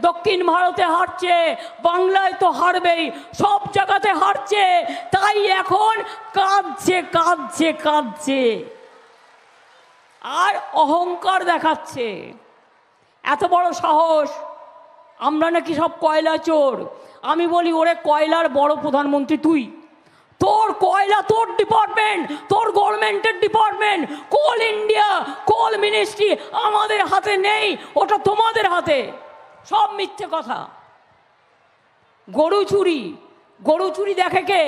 দক্ষিণ ভারতে হারছে, বাংলায় তো হারবেই, সব জায়গাতে হারছে, তাই এখন কাঁদছে কাঁদছে কাঁদছে আর অহংকার দেখাচ্ছে। এত বড় সাহস, আমরা নাকি সব কয়লা চোর। আমি বলি, ওরে কয়লার বড় প্রধানমন্ত্রী তুই, তোর কয়লা তোর ডিপার্টমেন্ট, তোর গভর্নমেন্টের ডিপার্টমেন্ট। কোল ইন্ডিয়া, কোল মিনিস্ট্রি আমাদের হাতে নেই, ওটা তোমাদের হাতে। সব মিথ্যে কথা। গরু চুরি, গরু চুরি দেখে কে?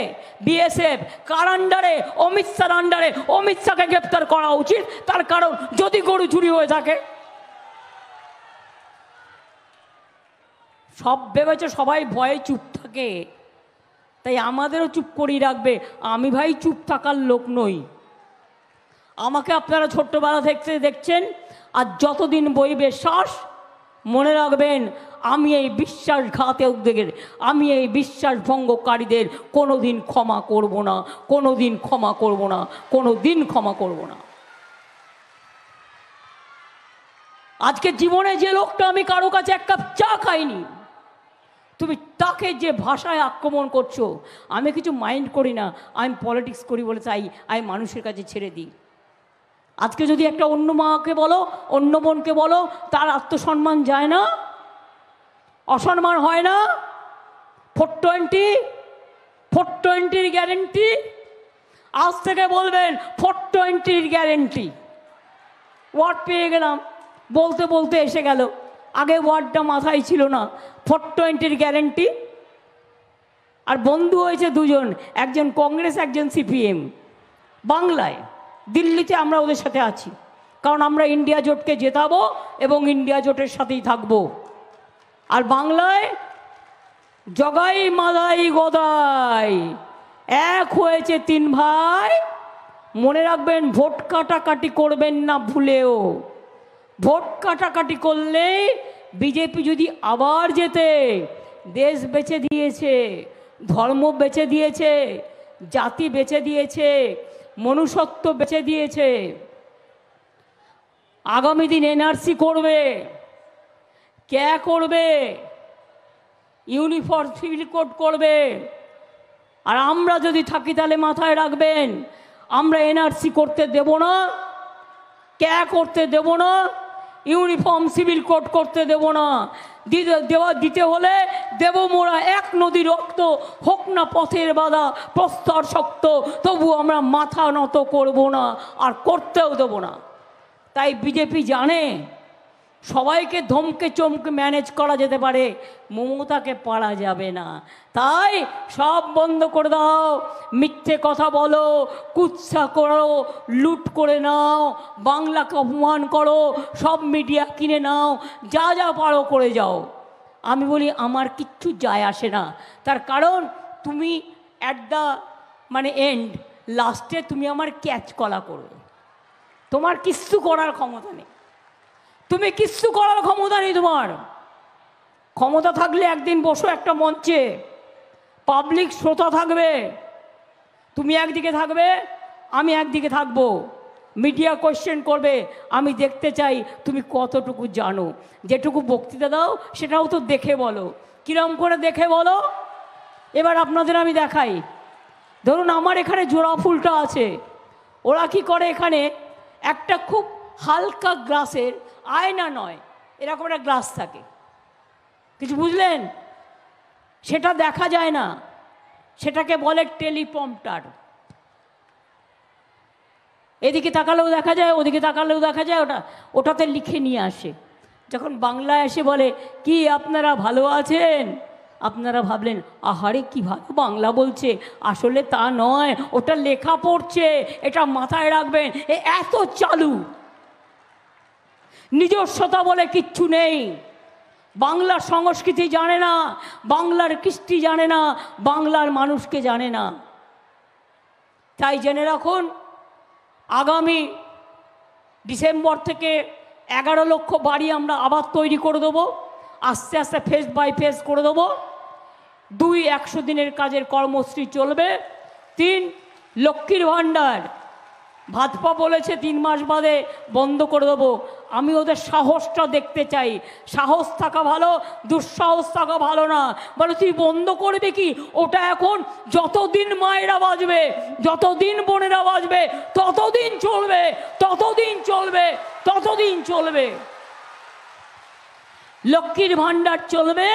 বিএসএফ। কার আন্ডারে? অমিত শাহর আন্ডারে। অমিত শাহকে গ্রেপ্তার করা উচিত, তার কারণ যদি গরু চুরি হয়ে থাকে। সব ভেবেছে সবাই ভয়ে চুপ থাকে, তাই আমাদেরও চুপ করিয়ে রাখবে। আমি ভাই চুপ থাকার লোক নই। আমাকে আপনারা ছোট্টবেলা থেকে দেখছেন, আর যতদিন বইবে শ্বাস, মনে রাখবেন আমি এই বিশ্বাসঘাতকদের, আমি এই বিশ্বাসভঙ্গকারীদের কোনো দিন ক্ষমা করব না, কোনো দিন ক্ষমা করব না, কোনো দিন ক্ষমা করব না। আজকে জীবনে যে লোকটা আমি কারো কাছে এক কাপ চা খাইনি, তুমি তাকে যে ভাষায় আক্রমণ করছো, আমি কিছু মাইন্ড করি না। আমি পলিটিক্স করি বলে চাই আমি মানুষের কাছে ছেড়ে দিই। আজকে যদি একটা অন্য মাকে বলো, অন্য বোনকে বলো, তার আত্মসম্মান যায় না? অসম্মান হয় না? 420 গ্যারেন্টি। আজ থেকে বলবেন 420 গ্যারেন্টি। ওয়ার্ড পেয়ে গেলাম, বলতে বলতে এসে গেল, আগে ওয়ার্ডটা মাথায় ছিল না। 420 গ্যারেন্টি। আর বন্ধু হয়েছে দুজন, একজন কংগ্রেস, একজন সিপিএম। বাংলায়, দিল্লিতে আমরা ওদের সাথে আছি, কারণ আমরা ইন্ডিয়া জোটকে জেতাবো এবং ইন্ডিয়া জোটের সাথেই থাকবো। আর বাংলায় জগাই মাদাই গদাই এক হয়েছে 3 ভাই। মনে রাখবেন, ভোট কাটাকাটি করবেন না ভুলেও। ভোট কাটাকাটি করলে বিজেপি যদি আবার জেতে, দেশ বেচে দিয়েছে, ধর্ম বেচে দিয়েছে, জাতি বেচে দিয়েছে, মনুষ্যত্ব বেচে দিয়েছে। আগামী দিন এনআরসি করবে, কে করবে? ইউনিফর্ম সিভিল কোড করবে। আর আমরা যদি থাকি তাহলে মাথায় রাখবেন, আমরা এনআরসি করতে দেব না, কে করতে দেব না, ইউনিফর্ম সিভিল কোড করতে দেব না। দিতে হলে দেব মোরা এক নদী রক্ত, হোক না পথের বাধা প্রস্তর শক্ত, তবু আমরা মাথা নত করব না, আর করতেও দেব না। তাই বিজেপি জানে সবাইকে ধমকে চমকে ম্যানেজ করা যেতে পারে, মমতাকে পারা যাবে না। তাই সব বন্ধ করে দাও, মিথ্যে কথা বলো, কুৎসা করো, লুট করে নাও, বাংলাকে অপমান করো, সব মিডিয়া কিনে নাও, যা যা পারো করে যাও। আমি বলি আমার কিচ্ছু যায় আসে না, তার কারণ তুমি অ্যাট দ্য এন্ড, লাস্টে তুমি আমার ক্যাচ কলা করবে। তোমার কিচ্ছু করার ক্ষমতা নেই, তুমি কিচ্ছু করার ক্ষমতা নেই। তোমার ক্ষমতা থাকলে একদিন বসো একটা মঞ্চে, পাবলিক শ্রোতা থাকবে, তুমি একদিকে থাকবে, আমি একদিকে থাকবো, মিডিয়া কোয়েশ্চেন করবে, আমি দেখতে চাই তুমি কতটুকু জানো। যেটুকু বক্তৃতা দাও সেটাও তো দেখে বলো। কিরম করে দেখে বলো? এবার আপনাদের আমি দেখাই। ধরুন আমার এখানে জোড়া ফুলটা আছে, ওরা কি করে, এখানে একটা খুব হালকা গ্লাসের, আয়না নয়, এরকম একটা গ্লাস থাকে, কিছু বুঝলেন? সেটা দেখা যায় না, সেটাকে বলে টেলিপ্রম্পটার। এদিকে তাকালেও দেখা যায়, ওদিকে তাকালেও দেখা যায়, ওটাতে লিখে নিয়ে আসে। যখন বাংলায় এসে বলে কি আপনারা ভালো আছেন, আপনারা ভাবলেন আহারে কি ভালো বাংলা বলছে, আসলে তা নয়, ওটা লেখা পড়ছে। এটা মাথায় রাখবেন, এত চালু, নিজস্বতা বলে কিচ্ছু নেই। বাংলার সংস্কৃতি জানে না, বাংলার কৃষ্টি জানে না, বাংলার মানুষকে জানে না। তাই জেনে রাখুন, আগামী ডিসেম্বর থেকে 11 লক্ষ বাড়ি আমরা আবার তৈরি করে দেবো, আস্তে আস্তে ফেজ বাই ফেজ করে দেবো। 2 100 দিনের কাজের কর্মসূচি চলবে। 3 লক্ষ্মীর ভাণ্ডার, ভাজপা বলেছে 3 মাস বাদে বন্ধ করে দেবো। আমি ওদের সাহসটা দেখতে চাই। সাহস থাকা ভালো, দুঃসাহস থাকা ভালো না। বলে তুই বন্ধ করবি কি? ওটা এখন যতদিন মায়েরা বাজবে, যতদিন বোনেরা বাজবে, ততদিন চলবে, ততদিন চলবে, ততদিন চলবে। লক্ষ্মীর ভাণ্ডার চলবে,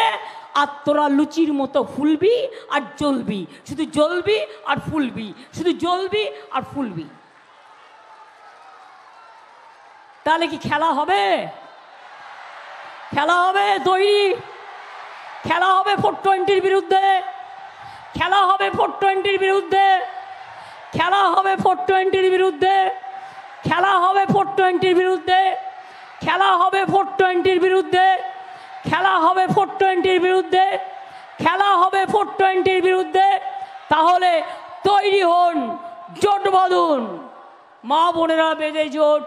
আর তোরা লুচির মতো ফুলবি আর জ্বলবি, শুধু জ্বলবি আর ফুলবি, শুধু জ্বলবি আর ফুলবি। তাহলে কি খেলা হবে? খেলা হবে তৈরি, খেলা হবে 420-র বিরুদ্ধে, খেলা হবে 420-র বিরুদ্ধে, খেলা হবে 420-র বিরুদ্ধে, খেলা হবে 420-র বিরুদ্ধে, খেলা হবে 420-র বিরুদ্ধে, খেলা হবে 420-র বিরুদ্ধে, খেলা হবে 420-র বিরুদ্ধে। তাহলে তৈরি হন, জোট বাঁধুন। মা বোনেরা বেঁধে জোট,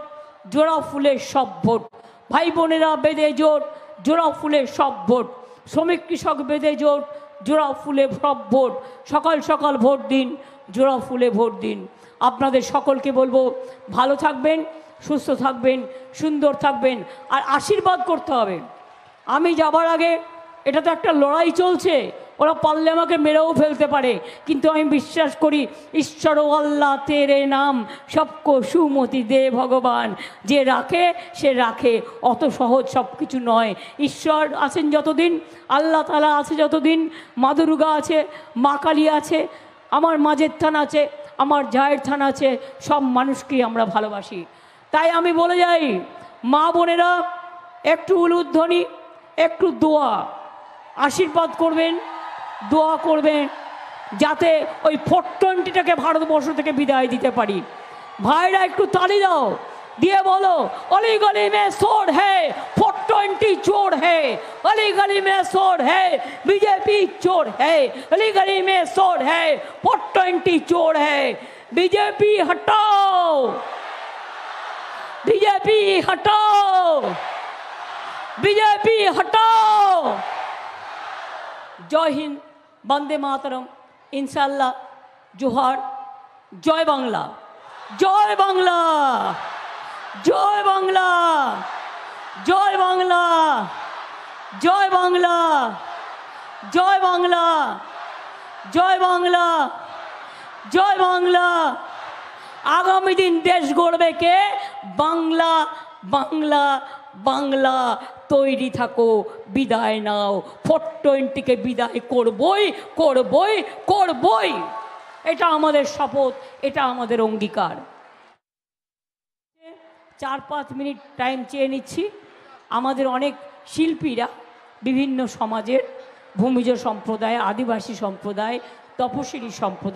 জোড়া ফুলের সব ভোট। ভাই বোনেরা বেঁধে জোট, জোড়া ফুলের সব ভোট। শ্রমিক কৃষক বেঁধে জোট, জোড়া ফুলে সব ভোট। সকাল সকাল ভোট দিন, জোড়া ফুলে ভোট দিন। আপনাদের সকলকে বলবো, ভালো থাকবেন, সুস্থ থাকবেন, সুন্দর থাকবেন, আর আশীর্বাদ করতে হবে। আমি যাবার আগে, এটা তো একটা লড়াই চলছে, ওরা পারলে আমাকে মেরেও ফেলতে পারে, কিন্তু আমি বিশ্বাস করি ঈশ্বর আল্লাহ তেরে নাম সবকো সুমতি দে ভগবান। যে রাখে সে রাখে, অত সহজ সব কিছু নয়। ঈশ্বর আছেন যতদিন, আল্লাহ তাআলা আছে যতদিন, মা দুর্গা আছে, মা কালী আছে, আমার মাঝের থান আছে, আমার জায়ের থান আছে, সব মানুষকেই আমরা ভালোবাসি। তাই আমি বলে যাই, মা বোনেরা একটু উলুধ্বনি, একটু দোয়া, আশীর্বাদ করবেন, দোয়া করবেন, যাতে ওই 420টাকে ভারতবর্ষ থেকে বিদায় দিতে পারি। ভাইরা একটু তালি দাও, দিয়ে বলো, অলি গলি মে সোর হ্যায়, 420 চোর হ্যায়, অলি গলি মে সোর হ্যায়, বিজেপি চোর হ্যায়, অলি গলি মে সোর হ্যায়, 420 চোর হ্যায়। বিজেপি হটাও, বিজেপি হটাও, বিজেপি হটাও। জয় হিন্দ, বন্দে মাতরম, ইনশাল্লাহ, জোহার, জয় বাংলা, জয় বাংলা, জয় বাংলা, জয় বাংলা, জয় বাংলা, জয় বাংলা, জয় বাংলা, জয় বাংলা। আগামী দিন দেশ গড়বে কে? বাংলা, বাংলা, বাংলা। তৈরি থাকো, বিদায় নাও। 420কে বিদায় করবই, করবই, করবই। এটা আমাদের শপথ, এটা আমাদের অঙ্গীকার। 4-5 মিনিট টাইম চেয়ে নিচ্ছি। আমাদের অনেক শিল্পীরা বিভিন্ন সমাজের, ভূমিজ সম্প্রদায়, আদিবাসী সম্প্রদায়, তপশিলি সম্প্রদায়,